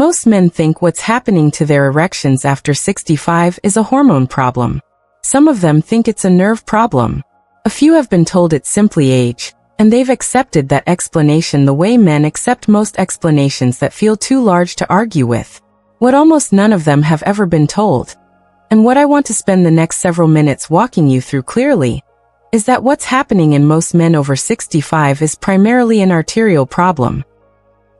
most men think what's happening to their erections after 65 is a hormone problem. Some of them think it's a nerve problem. A few have been told it's simply age, and they've accepted that explanation the way men accept most explanations that feel too large to argue with. What almost none of them have ever been told, and what I want to spend the next several minutes walking you through clearly, is that what's happening in most men over 65 is primarily an arterial problem.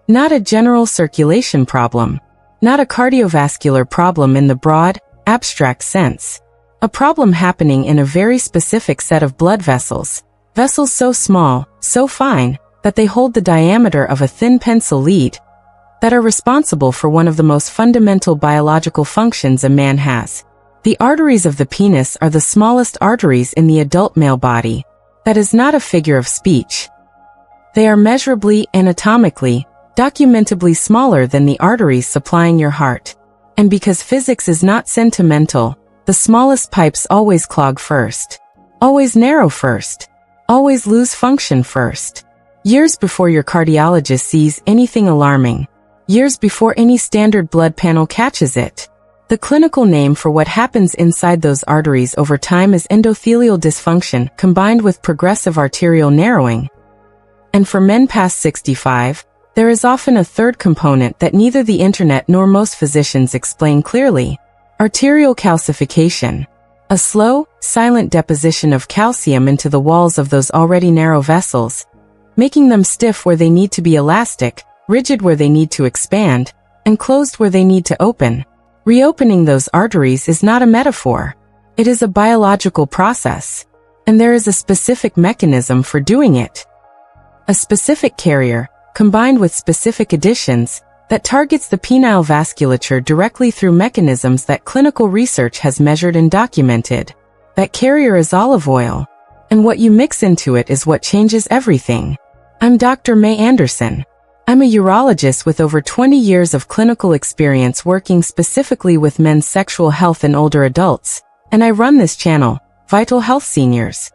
Not a general circulation problem. Not a cardiovascular problem in the broad, abstract sense. A problem happening in a very specific set of blood vessels. Vessels so small, so fine, that they hold the diameter of a thin pencil lead, that are responsible for one of the most fundamental biological functions a man has. The arteries of the penis are the smallest arteries in the adult male body. That is not a figure of speech. They are measurably, anatomically, documentably smaller than the arteries supplying your heart. And because physics is not sentimental, the smallest pipes always clog first. Always narrow first. Always lose function first. Years before your cardiologist sees anything alarming. Years before any standard blood panel catches it. The clinical name for what happens inside those arteries over time is endothelial dysfunction combined with progressive arterial narrowing. And for men past 65, there is often a third component that neither the internet nor most physicians explain clearly. Arterial calcification. A slow, silent deposition of calcium into the walls of those already narrow vessels, making them stiff where they need to be elastic, rigid where they need to expand, and closed where they need to open. Reopening those arteries is not a metaphor. It is a biological process. And there is a specific mechanism for doing it. A specific carrier, combined with specific additions, that targets the penile vasculature directly through mechanisms that clinical research has measured and documented. That carrier is olive oil. And what you mix into it is what changes everything. I'm Dr. Mei Anderson. I'm a urologist with over 20 years of clinical experience working specifically with men's sexual health in older adults, and I run this channel, Vital Health Seniors.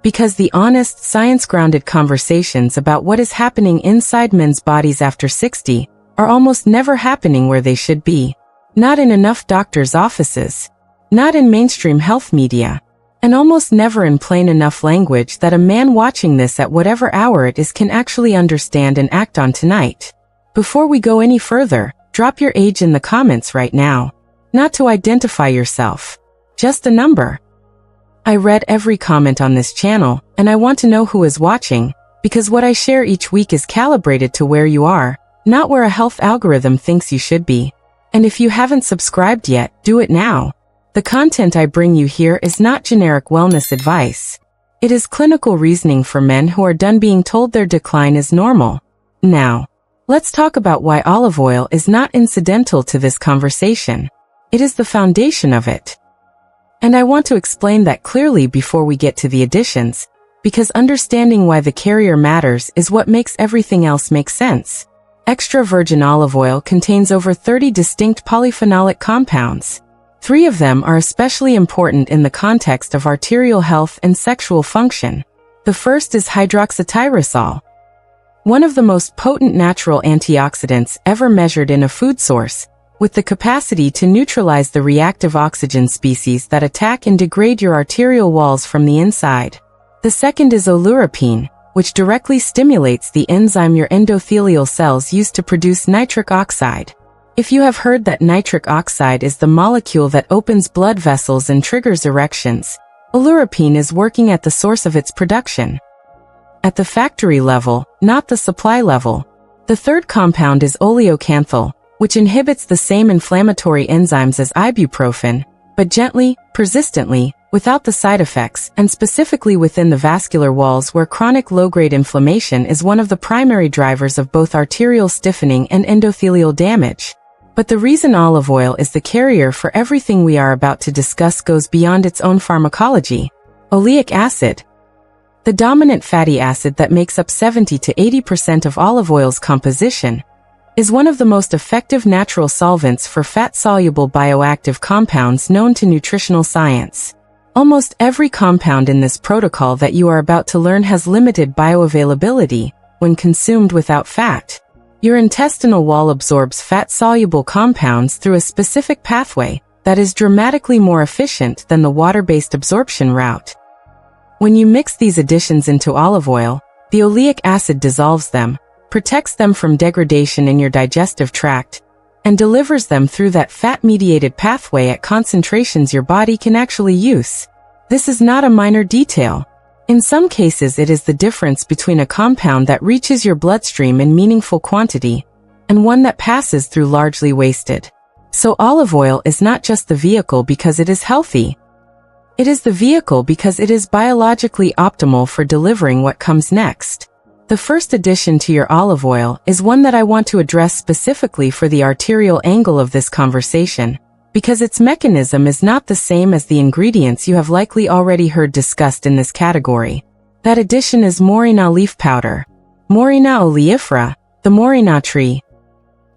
Because the honest, science-grounded conversations about what is happening inside men's bodies after 60 are almost never happening where they should be. Not in enough doctors' offices. Not in mainstream health media. And almost never in plain enough language that a man watching this at whatever hour it is can actually understand and act on tonight. Before we go any further, drop your age in the comments right now. Not to identify yourself. Just a number. I read every comment on this channel, and I want to know who is watching, because what I share each week is calibrated to where you are, not where a health algorithm thinks you should be. And if you haven't subscribed yet, do it now. The content I bring you here is not generic wellness advice. It is clinical reasoning for men who are done being told their decline is normal. Now, let's talk about why olive oil is not incidental to this conversation. It is the foundation of it. And I want to explain that clearly before we get to the additions, because understanding why the carrier matters is what makes everything else make sense. Extra virgin olive oil contains over 30 distinct polyphenolic compounds. 3 of them are especially important in the context of arterial health and sexual function. The first is hydroxytyrosol, one of the most potent natural antioxidants ever measured in a food source, with the capacity to neutralize the reactive oxygen species that attack and degrade your arterial walls from the inside. The second is oleuropein, which directly stimulates the enzyme your endothelial cells use to produce nitric oxide. If you have heard that nitric oxide is the molecule that opens blood vessels and triggers erections, oleuropein is working at the source of its production. At the factory level, not the supply level. The third compound is oleocanthal, which inhibits the same inflammatory enzymes as ibuprofen, but gently, persistently, without the side effects, and specifically within the vascular walls where chronic low-grade inflammation is one of the primary drivers of both arterial stiffening and endothelial damage. But the reason olive oil is the carrier for everything we are about to discuss goes beyond its own pharmacology. Oleic acid, the dominant fatty acid that makes up 70 to 80% of olive oil's composition, is one of the most effective natural solvents for fat-soluble bioactive compounds known to nutritional science. Almost every compound in this protocol that you are about to learn has limited bioavailability when consumed without fat. Your intestinal wall absorbs fat-soluble compounds through a specific pathway that is dramatically more efficient than the water-based absorption route. When you mix these additions into olive oil, the oleic acid dissolves them, protects them from degradation in your digestive tract, and delivers them through that fat-mediated pathway at concentrations your body can actually use. This is not a minor detail. In some cases, it is the difference between a compound that reaches your bloodstream in meaningful quantity and one that passes through largely wasted. So olive oil is not just the vehicle because it is healthy. It is the vehicle because it is biologically optimal for delivering what comes next. The first addition to your olive oil is one that I want to address specifically for the arterial angle of this conversation, because its mechanism is not the same as the ingredients you have likely already heard discussed in this category. That addition is moringa leaf powder. Moringa oleifera, the moringa tree,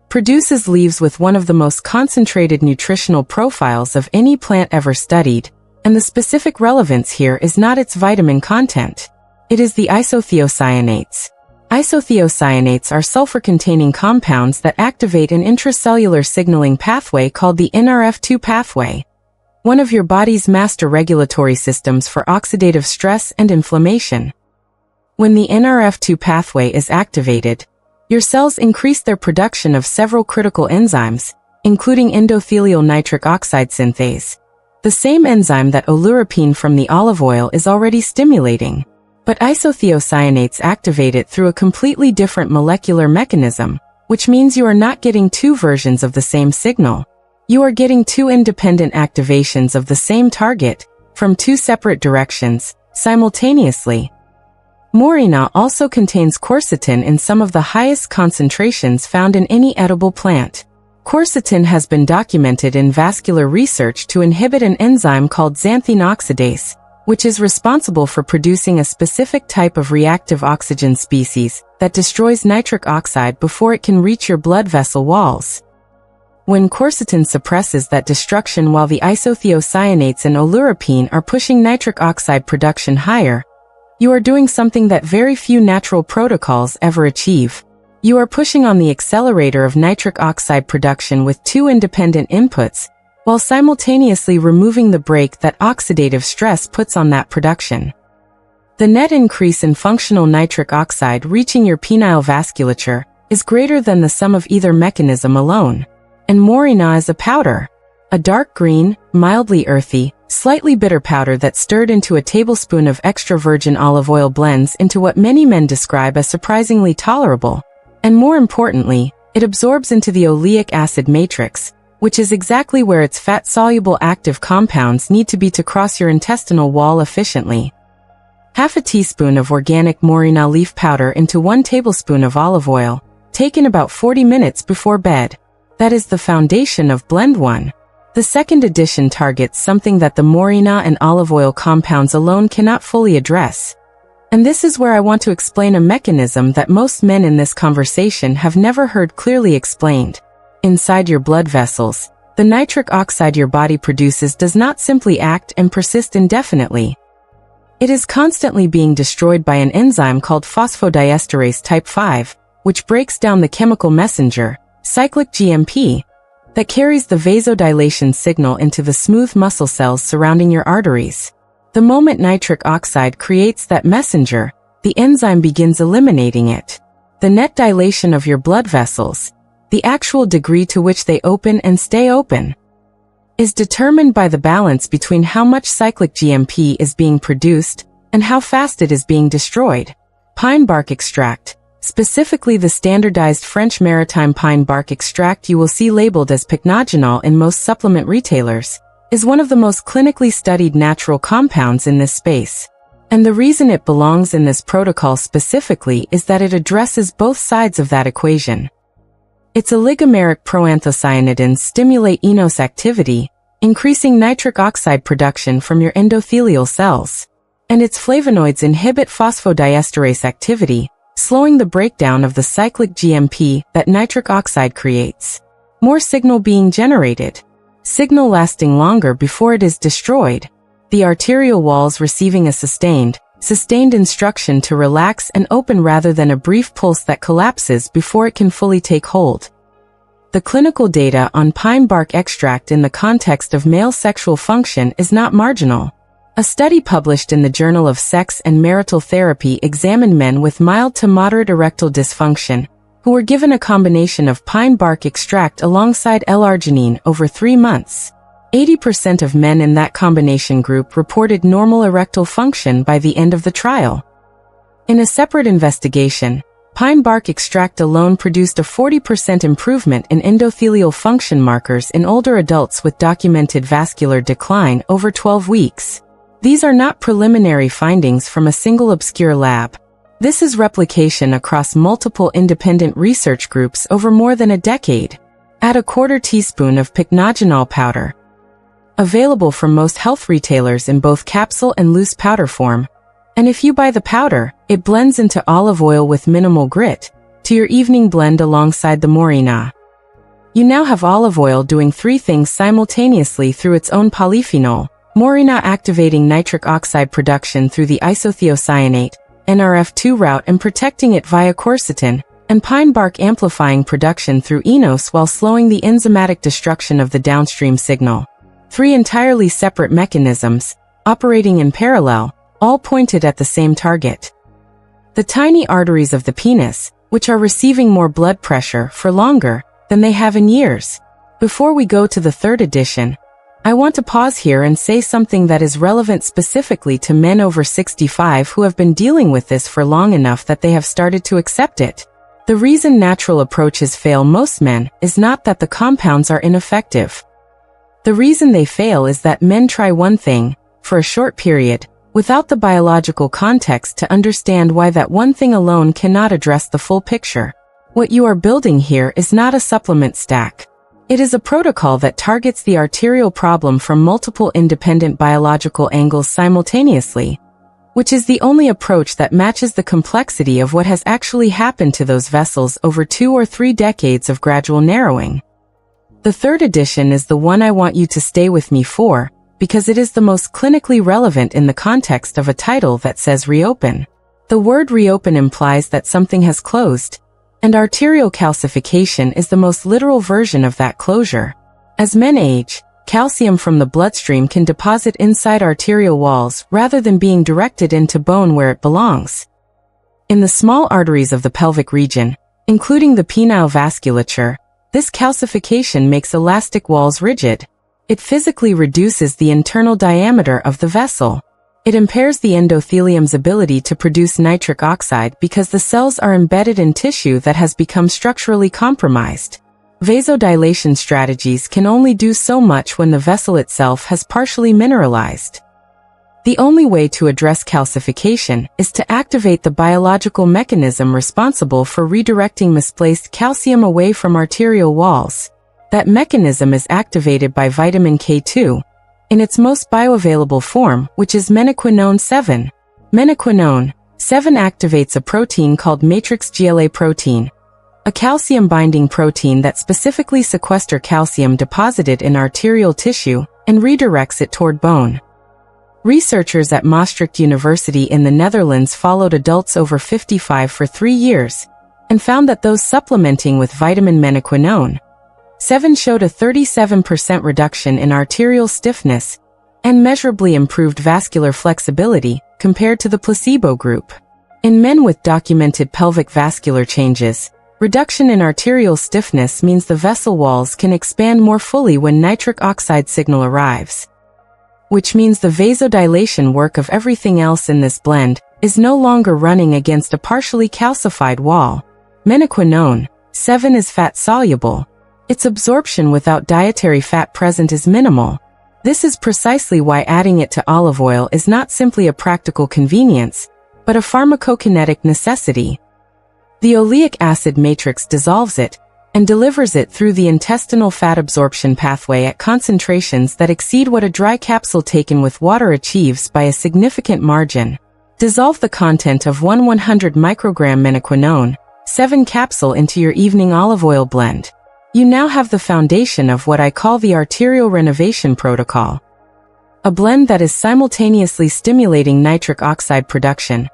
produces leaves with one of the most concentrated nutritional profiles of any plant ever studied, and the specific relevance here is not its vitamin content. It is the isothiocyanates. Isothiocyanates are sulfur-containing compounds that activate an intracellular signaling pathway called the NRF2 pathway, one of your body's master regulatory systems for oxidative stress and inflammation. When the NRF2 pathway is activated, your cells increase their production of several critical enzymes, including endothelial nitric oxide synthase, the same enzyme that oleuropein from the olive oil is already stimulating. But isothiocyanates activate it through a completely different molecular mechanism, which means you are not getting two versions of the same signal. You are getting two independent activations of the same target, from two separate directions, simultaneously. Moringa also contains quercetin in some of the highest concentrations found in any edible plant. Quercetin has been documented in vascular research to inhibit an enzyme called xanthine oxidase, which is responsible for producing a specific type of reactive oxygen species that destroys nitric oxide before it can reach your blood vessel walls. When quercetin suppresses that destruction while the isothiocyanates and oleuropein are pushing nitric oxide production higher, you are doing something that very few natural protocols ever achieve. You are pushing on the accelerator of nitric oxide production with two independent inputs, while simultaneously removing the brake that oxidative stress puts on that production. The net increase in functional nitric oxide reaching your penile vasculature is greater than the sum of either mechanism alone. And moringa is a powder. A dark green, mildly earthy, slightly bitter powder that stirred into a tablespoon of extra virgin olive oil blends into what many men describe as surprisingly tolerable. And more importantly, it absorbs into the oleic acid matrix, which is exactly where its fat-soluble active compounds need to be to cross your intestinal wall efficiently. Half a teaspoon of organic moringa leaf powder into 1 tablespoon of olive oil, taken about 40 minutes before bed. That is the foundation of blend 1. The second addition targets something that the moringa and olive oil compounds alone cannot fully address. And this is where I want to explain a mechanism that most men in this conversation have never heard clearly explained. Inside your blood vessels, the nitric oxide your body produces does not simply act and persist indefinitely. It is constantly being destroyed by an enzyme called phosphodiesterase type 5, which breaks down the chemical messenger, cyclic GMP, that carries the vasodilation signal into the smooth muscle cells surrounding your arteries. The moment nitric oxide creates that messenger, the enzyme begins eliminating it. The net dilation of your blood vessels, the actual degree to which they open and stay open, is determined by the balance between how much cyclic GMP is being produced and how fast it is being destroyed. Pine bark extract, specifically the standardized French maritime pine bark extract you will see labeled as pycnogenol in most supplement retailers, is one of the most clinically studied natural compounds in this space. And the reason it belongs in this protocol specifically is that it addresses both sides of that equation. Its oligomeric proanthocyanidins stimulate enos activity, increasing nitric oxide production from your endothelial cells. And its flavonoids inhibit phosphodiesterase activity, slowing the breakdown of the cyclic GMP that nitric oxide creates. More signal being generated. Signal lasting longer before it is destroyed. The arterial walls receiving a sustained, sustained instruction to relax and open rather than a brief pulse that collapses before it can fully take hold. The clinical data on pine bark extract in the context of male sexual function is not marginal. A study published in the Journal of Sex and Marital Therapy examined men with mild to moderate erectile dysfunction, who were given a combination of pine bark extract alongside L-arginine over 3 months. 80% of men in that combination group reported normal erectile function by the end of the trial. In a separate investigation, pine bark extract alone produced a 40% improvement in endothelial function markers in older adults with documented vascular decline over 12 weeks. These are not preliminary findings from a single obscure lab. This is replication across multiple independent research groups over more than a decade. Add a quarter teaspoon of pycnogenol powder. Available from most health retailers in both capsule and loose powder form. And if you buy the powder, it blends into olive oil with minimal grit, to your evening blend alongside the moringa. You now have olive oil doing 3 things simultaneously through its own polyphenol. Moringa activating nitric oxide production through the isothiocyanate, NRF2 route and protecting it via quercetin, and pine bark amplifying production through enos while slowing the enzymatic destruction of the downstream signal. 3 entirely separate mechanisms, operating in parallel, all pointed at the same target. The tiny arteries of the penis, which are receiving more blood pressure for longer than they have in years. Before we go to the 3rd edition, I want to pause here and say something that is relevant specifically to men over 65 who have been dealing with this for long enough that they have started to accept it. The reason natural approaches fail most men is not that the compounds are ineffective. The reason they fail is that men try one thing, for a short period, without the biological context to understand why that one thing alone cannot address the full picture. What you are building here is not a supplement stack. It is a protocol that targets the arterial problem from multiple independent biological angles simultaneously, which is the only approach that matches the complexity of what has actually happened to those vessels over 2 or 3 decades of gradual narrowing. The 3rd edition is the one I want you to stay with me for, because it is the most clinically relevant in the context of a title that says reopen. The word reopen implies that something has closed, and arterial calcification is the most literal version of that closure. As men age, calcium from the bloodstream can deposit inside arterial walls rather than being directed into bone where it belongs. In the small arteries of the pelvic region, including the penile vasculature, this calcification makes elastic walls rigid. It physically reduces the internal diameter of the vessel. It impairs the endothelium's ability to produce nitric oxide because the cells are embedded in tissue that has become structurally compromised. Vasodilation strategies can only do so much when the vessel itself has partially mineralized. The only way to address calcification is to activate the biological mechanism responsible for redirecting misplaced calcium away from arterial walls. That mechanism is activated by vitamin K2, in its most bioavailable form, which is menaquinone 7. Menaquinone 7 activates a protein called matrix GLA protein, a calcium-binding protein that specifically sequesters calcium deposited in arterial tissue and redirects it toward bone. Researchers at Maastricht University in the Netherlands followed adults over 55 for 3 years and found that those supplementing with vitamin menaquinone 7 showed a 37% reduction in arterial stiffness and measurably improved vascular flexibility compared to the placebo group. In men with documented pelvic vascular changes, reduction in arterial stiffness means the vessel walls can expand more fully when nitric oxide signal arrives. Which means the vasodilation work of everything else in this blend is no longer running against a partially calcified wall. Menaquinone 7 is fat-soluble. Its absorption without dietary fat present is minimal. This is precisely why adding it to olive oil is not simply a practical convenience, but a pharmacokinetic necessity. The oleic acid matrix dissolves it and delivers it through the intestinal fat absorption pathway at concentrations that exceed what a dry capsule taken with water achieves by a significant margin. Dissolve the content of 100 microgram menaquinone 7 capsule into your evening olive oil blend. You now have the foundation of what I call the arterial renovation protocol. a blend that is simultaneously stimulating nitric oxide production,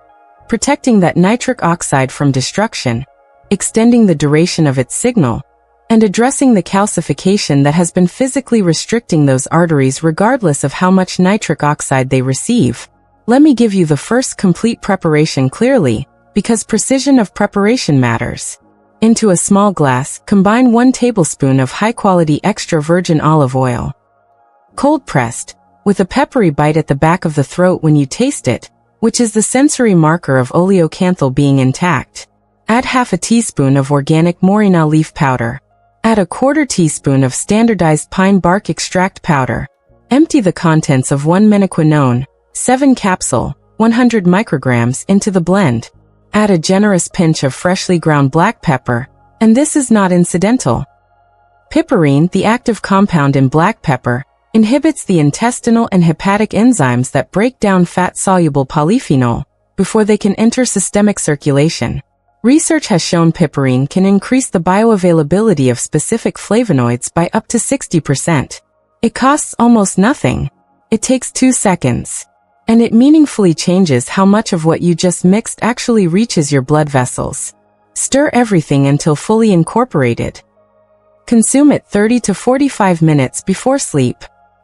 protecting that nitric oxide from destruction, extending the duration of its signal, and addressing the calcification that has been physically restricting those arteries regardless of how much nitric oxide they receive. Let me give you the first complete preparation clearly, because precision of preparation matters. Into a small glass, combine 1 tablespoon of high-quality extra virgin olive oil. Cold-pressed, with a peppery bite at the back of the throat when you taste it, which is the sensory marker of oleocanthal being intact. Add half a teaspoon of organic moringa leaf powder. Add a 1/4 teaspoon of standardized pine bark extract powder. Empty the contents of 1 menaquinone, 7 capsule, 100 micrograms into the blend. Add a generous pinch of freshly ground black pepper, and this is not incidental. Piperine, the active compound in black pepper, inhibits the intestinal and hepatic enzymes that break down fat-soluble polyphenol before they can enter systemic circulation. Research has shown piperine can increase the bioavailability of specific flavonoids by up to 60%. It costs almost nothing. It takes 2 seconds. And it meaningfully changes how much of what you just mixed actually reaches your blood vessels. Stir everything until fully incorporated. Consume it 30 to 45 minutes before sleep.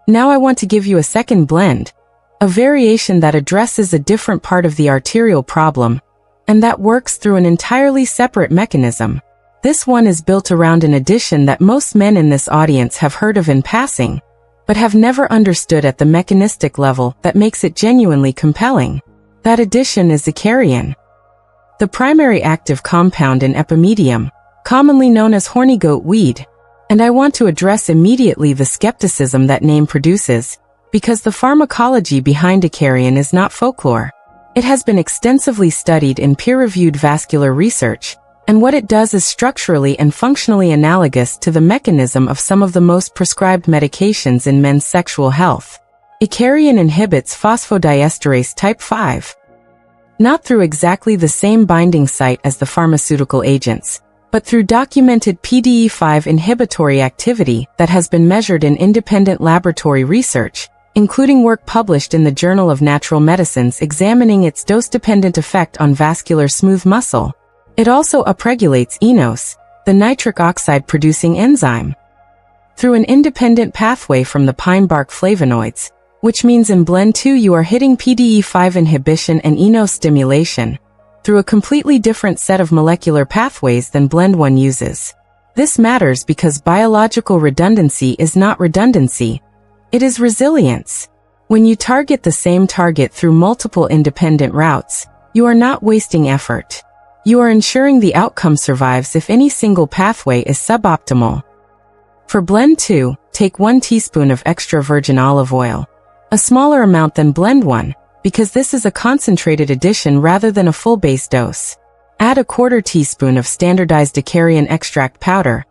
Now I want to give you a second blend, a variation that addresses a different part of the arterial problem, and that works through an entirely separate mechanism. This one is built around an addition that most men in this audience have heard of in passing, but have never understood at the mechanistic level that makes it genuinely compelling. That addition is icariin, the primary active compound in epimedium, commonly known as horny goat weed. And I want to address immediately the skepticism that name produces, because the pharmacology behind icariin is not folklore. It has been extensively studied in peer-reviewed vascular research, and what it does is structurally and functionally analogous to the mechanism of some of the most prescribed medications in men's sexual health. Icariin inhibits phosphodiesterase type 5. Not through exactly the same binding site as the pharmaceutical agents, but through documented PDE5 inhibitory activity that has been measured in independent laboratory research, including work published in the Journal of Natural Medicines examining its dose-dependent effect on vascular smooth muscle. It also upregulates enos, the nitric oxide-producing enzyme, through an independent pathway from the pine bark flavonoids, which means in Blend 2 you are hitting PDE5 inhibition and enos stimulation, through a completely different set of molecular pathways than Blend 1 uses. This matters because biological redundancy is not redundancy, it is resilience. When you target the same target through multiple independent routes, you are not wasting effort. You are ensuring the outcome survives if any single pathway is suboptimal. For Blend 2, take 1 teaspoon of extra virgin olive oil, a smaller amount than Blend 1, because this is a concentrated addition rather than a full base dose. Add a 1/4 teaspoon of standardized icariin extract powder.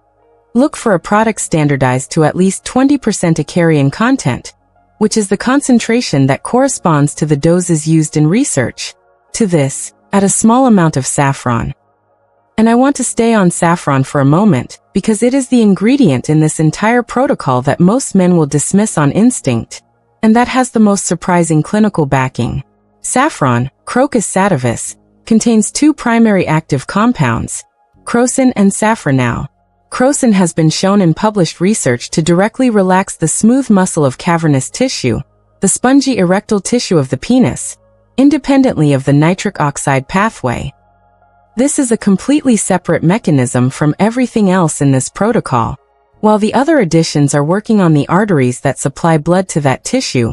Look for a product standardized to at least 20% icariin content, which is the concentration that corresponds to the doses used in research. To this, add a small amount of saffron. And I want to stay on saffron for a moment, because it is the ingredient in this entire protocol that most men will dismiss on instinct, and that has the most surprising clinical backing. Saffron, Crocus sativus, contains 2 primary active compounds, crocin and safranal. Crocin has been shown in published research to directly relax the smooth muscle of cavernous tissue, the spongy erectile tissue of the penis, independently of the nitric oxide pathway. This is a completely separate mechanism from everything else in this protocol. While the other additions are working on the arteries that supply blood to that tissue,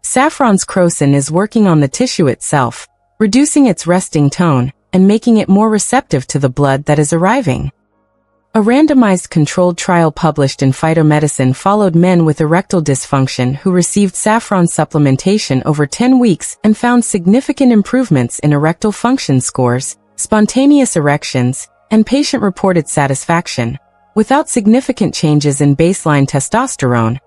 saffron's crocin is working on the tissue itself, reducing its resting tone and making it more receptive to the blood that is arriving. A randomized controlled trial published in Phytomedicine followed men with erectile dysfunction who received saffron supplementation over 10 weeks and found significant improvements in erectile function scores, spontaneous erections, and patient-reported satisfaction, without significant changes in baseline testosterone,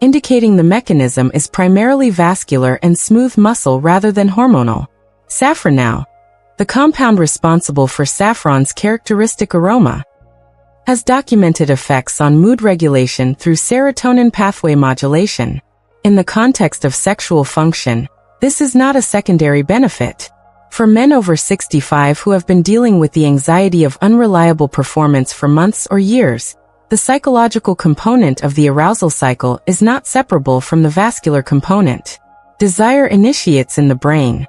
indicating the mechanism is primarily vascular and smooth muscle rather than hormonal. Safranal, the compound responsible for saffron's characteristic aroma, has documented effects on mood regulation through serotonin pathway modulation. In the context of sexual function, this is not a secondary benefit. For men over 65 who have been dealing with the anxiety of unreliable performance for months or years, the psychological component of the arousal cycle is not separable from the vascular component. Desire initiates in the brain.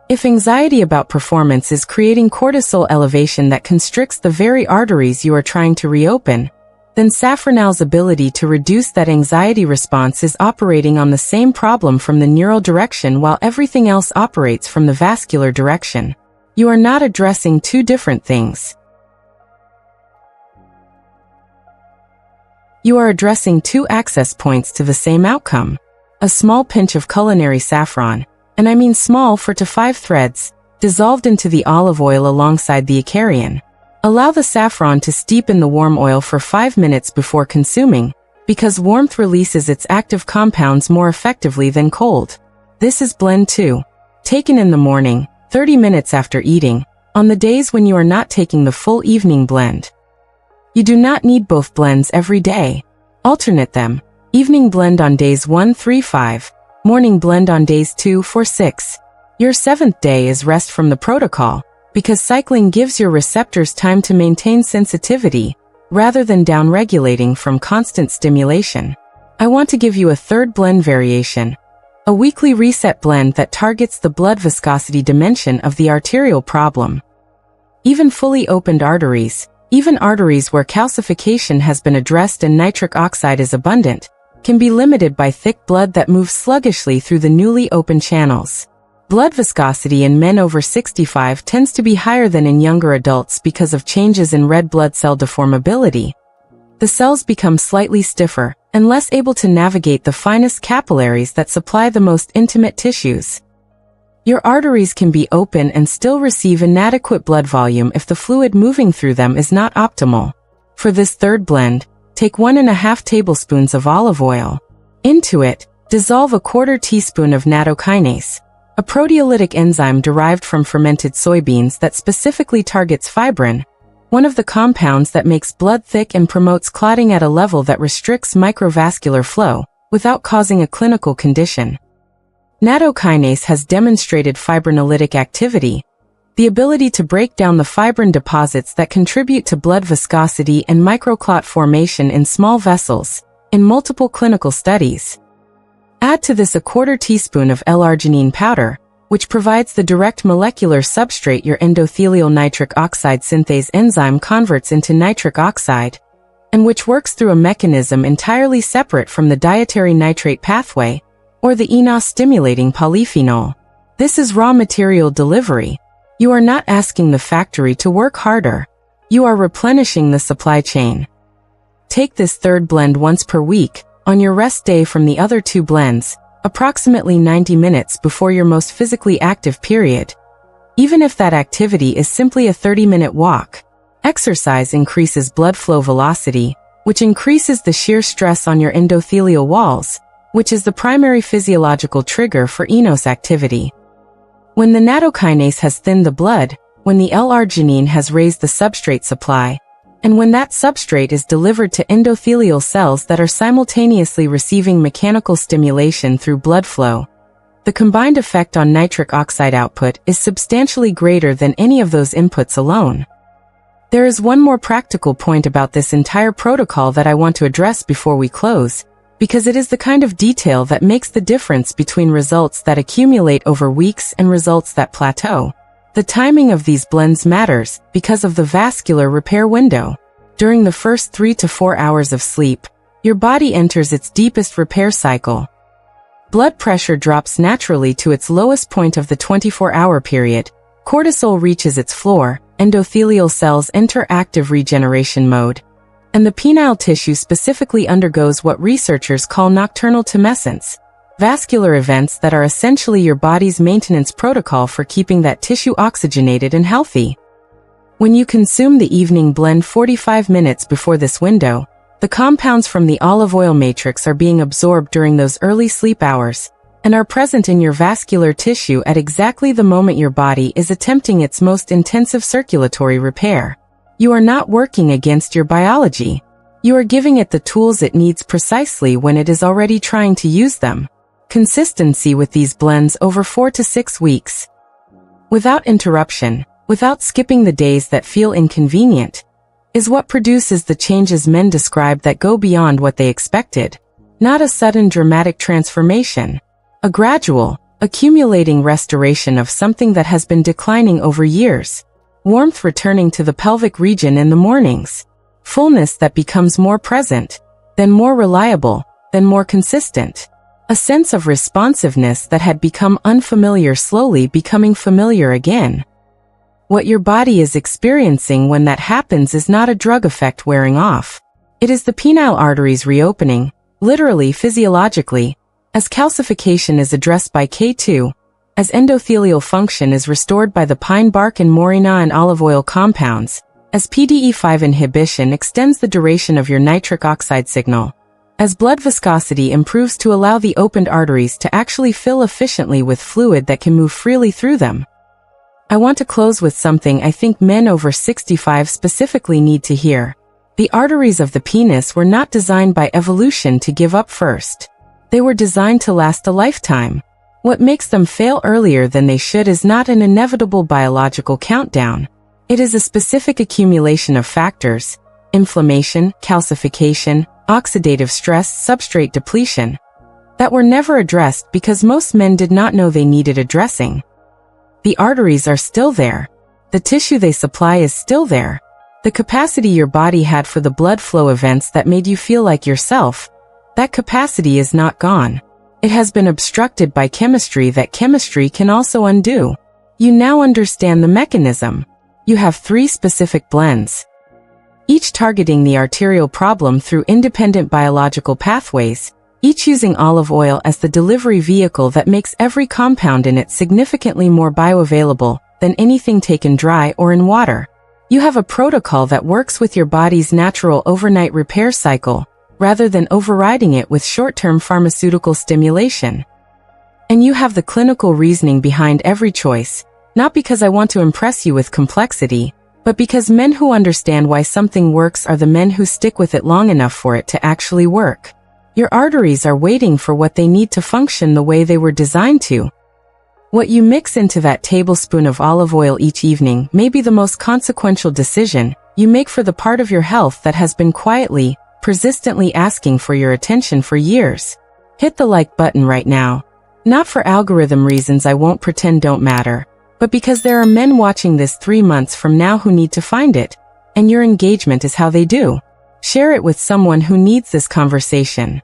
If anxiety about performance is creating cortisol elevation that constricts the very arteries you are trying to reopen, then safranal's ability to reduce that anxiety response is operating on the same problem from the neural direction while everything else operates from the vascular direction. You are not addressing two different things. You are addressing two access points to the same outcome. A small pinch of culinary saffron, and I mean small 4 to 5 threads, dissolved into the olive oil alongside the acarian. Allow the saffron to steep in the warm oil for 5 minutes before consuming, because warmth releases its active compounds more effectively than cold. This is blend 2. Taken in the morning, 30 minutes after eating, on the days when you are not taking the full evening blend. You do not need both blends every day. Alternate them. Evening blend on days 1, 3, 5. Morning blend on days 2, 4, 6. Your 7th day is rest from the protocol, because cycling gives your receptors time to maintain sensitivity, rather than downregulating from constant stimulation. I want to give you a third blend variation, a weekly reset blend that targets the blood viscosity dimension of the arterial problem. Even fully opened arteries, even arteries where calcification has been addressed and nitric oxide is abundant, can be limited by thick blood that moves sluggishly through the newly opened channels. Blood viscosity in men over 65 tends to be higher than in younger adults because of changes in red blood cell deformability. The cells become slightly stiffer and less able to navigate the finest capillaries that supply the most intimate tissues. Your arteries can be open and still receive inadequate blood volume if the fluid moving through them is not optimal. For this third blend, take 1½ tablespoons of olive oil. Into it, dissolve 1/4 teaspoon of nattokinase, a proteolytic enzyme derived from fermented soybeans that specifically targets fibrin, one of the compounds that makes blood thick and promotes clotting at a level that restricts microvascular flow, without causing a clinical condition. Nattokinase has demonstrated fibrinolytic activity, the ability to break down the fibrin deposits that contribute to blood viscosity and microclot formation in small vessels, in multiple clinical studies. Add to this 1/4 teaspoon of L-arginine powder, which provides the direct molecular substrate your endothelial nitric oxide synthase enzyme converts into nitric oxide, and which works through a mechanism entirely separate from the dietary nitrate pathway, or the eNOS-stimulating polyphenol. This is raw material delivery. You are not asking the factory to work harder. You are replenishing the supply chain. Take this third blend once per week, on your rest day from the other 2 blends, approximately 90 minutes before your most physically active period. Even if that activity is simply a 30-minute walk, exercise increases blood flow velocity, which increases the shear stress on your endothelial walls, which is the primary physiological trigger for eNOS activity. When the nattokinase has thinned the blood, when the L-arginine has raised the substrate supply, and when that substrate is delivered to endothelial cells that are simultaneously receiving mechanical stimulation through blood flow, the combined effect on nitric oxide output is substantially greater than any of those inputs alone. There is one more practical point about this entire protocol that I want to address before we close, because it is the kind of detail that makes the difference between results that accumulate over weeks and results that plateau. The timing of these blends matters because of the vascular repair window. During the first 3 to 4 hours of sleep, your body enters its deepest repair cycle. Blood pressure drops naturally to its lowest point of the 24-hour period. Cortisol reaches its floor, endothelial cells enter active regeneration mode, and the penile tissue specifically undergoes what researchers call nocturnal tumescence, vascular events that are essentially your body's maintenance protocol for keeping that tissue oxygenated and healthy. When you consume the evening blend 45 minutes before this window, the compounds from the olive oil matrix are being absorbed during those early sleep hours, and are present in your vascular tissue at exactly the moment your body is attempting its most intensive circulatory repair. You are not working against your biology. You are giving it the tools it needs precisely when it is already trying to use them. Consistency with these blends over 4 to 6 weeks. Without interruption, without skipping the days that feel inconvenient, is what produces the changes men describe that go beyond what they expected. Not a sudden dramatic transformation. A gradual, accumulating restoration of something that has been declining over years. Warmth returning to the pelvic region in the mornings. Fullness that becomes more present, then more reliable, then more consistent. A sense of responsiveness that had become unfamiliar slowly becoming familiar again. What your body is experiencing when that happens is not a drug effect wearing off. It is the penile arteries reopening, literally physiologically, as calcification is addressed by K2, as endothelial function is restored by the pine bark and moringa and olive oil compounds, as PDE5 inhibition extends the duration of your nitric oxide signal, as blood viscosity improves to allow the opened arteries to actually fill efficiently with fluid that can move freely through them. I want to close with something I think men over 65 specifically need to hear. The arteries of the penis were not designed by evolution to give up first. They were designed to last a lifetime. What makes them fail earlier than they should is not an inevitable biological countdown. It is a specific accumulation of factors: inflammation, calcification, oxidative stress, substrate depletion, that were never addressed because most men did not know they needed addressing. The arteries are still there. The tissue they supply is still there. The capacity your body had for the blood flow events that made you feel like yourself, that capacity is not gone. It has been obstructed by chemistry that chemistry can also undo. You now understand the mechanism. You have 3 specific blends, each targeting the arterial problem through independent biological pathways, each using olive oil as the delivery vehicle that makes every compound in it significantly more bioavailable than anything taken dry or in water. You have a protocol that works with your body's natural overnight repair cycle, rather than overriding it with short-term pharmaceutical stimulation. And you have the clinical reasoning behind every choice, not because I want to impress you with complexity, but because men who understand why something works are the men who stick with it long enough for it to actually work. Your arteries are waiting for what they need to function the way they were designed to. What you mix into that tablespoon of olive oil each evening may be the most consequential decision you make for the part of your health that has been quietly, persistently asking for your attention for years. Hit the like button right now. Not for algorithm reasons I won't pretend don't matter, but because there are men watching this 3 months from now who need to find it, and your engagement is how they do. Share it with someone who needs this conversation.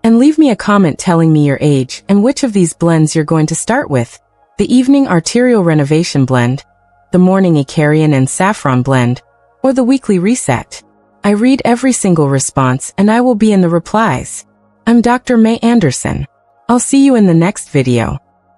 And leave me a comment telling me your age and which of these blends you're going to start with. The evening arterial renovation blend, the morning Icarian and saffron blend, or the weekly reset. I read every single response and I will be in the replies. I'm Dr. Mei Anderson. I'll see you in the next video.